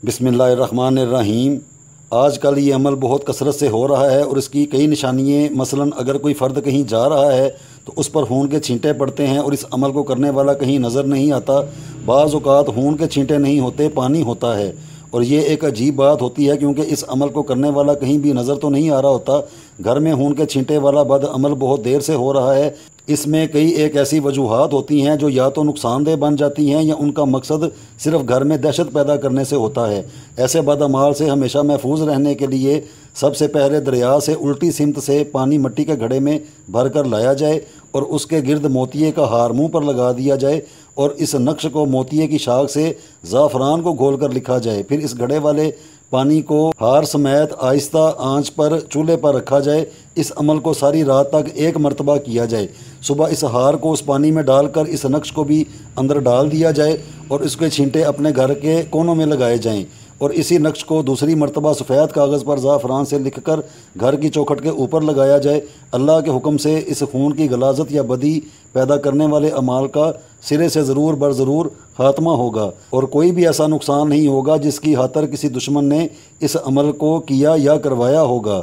بسم اللہ الرحمن الرحیم۔ آج کل یہ عمل بہت کثرت سے ہو رہا ہے اور اس کی کئی نشانیاں، مثلا اگر کوئی فرد کہیں جا رہا ہے تو اس پر خون کے چھینٹے پڑتے ہیں اور اس عمل کو کرنے والا کہیں نظر نہیں آتا۔ بعض اوقات خون کے چھینٹے نہیں ہوتے، پانی ہوتا ہے، اور یہ ایک عجیب بات ہوتی ہے کیونکہ اس عمل کو کرنے والا کہیں بھی نظر تو نہیں آ رہا ہوتا۔ گھر میں خون کے چھینٹے والا بد عمل بہت دیر سے ہو رہا ہے۔ اس میں کئی ایک ایسی وجوہات ہوتی ہیں جو یا تو نقصان دہ بن جاتی ہیں یا ان کا مقصد صرف گھر میں دہشت پیدا کرنے سے ہوتا ہے۔ ایسے بد اعمال سے ہمیشہ محفوظ رہنے کے لیے سب سے پہلے دریا سے الٹی سمت سے پانی مٹی کے گھڑے میں بھر کر لایا جائے اور اس کے گرد موتیے کا ہار منہ پر لگا دیا جائے اور اس نقش کو موتیے کی شاخ سے زعفران کو گھول کر لکھا جائے۔ پھر اس گھڑے والے پانی کو ہار سمیت آہستہ آنچ پر چولہے پر رکھا جائے۔ اس عمل کو ساری رات تک ایک مرتبہ کیا جائے۔ صبح اس ہار کو اس پانی میں ڈال کر اس نقش کو بھی اندر ڈال دیا جائے اور اس کے چھینٹے اپنے گھر کے کونوں میں لگائے جائیں اور اسی نقش کو دوسری مرتبہ سفید کاغذ پر زعفران سے لکھ کر گھر کی چوکھٹ کے اوپر لگایا جائے۔ اللہ کے حکم سے اس خون کی غلاظت یا بدی پیدا کرنے والے اعمال کا سرے سے ضرور بر ضرور خاتمہ ہوگا اور کوئی بھی ایسا نقصان نہیں ہوگا جس کی خاطر کسی دشمن نے اس عمل کو کیا یا کروایا ہوگا۔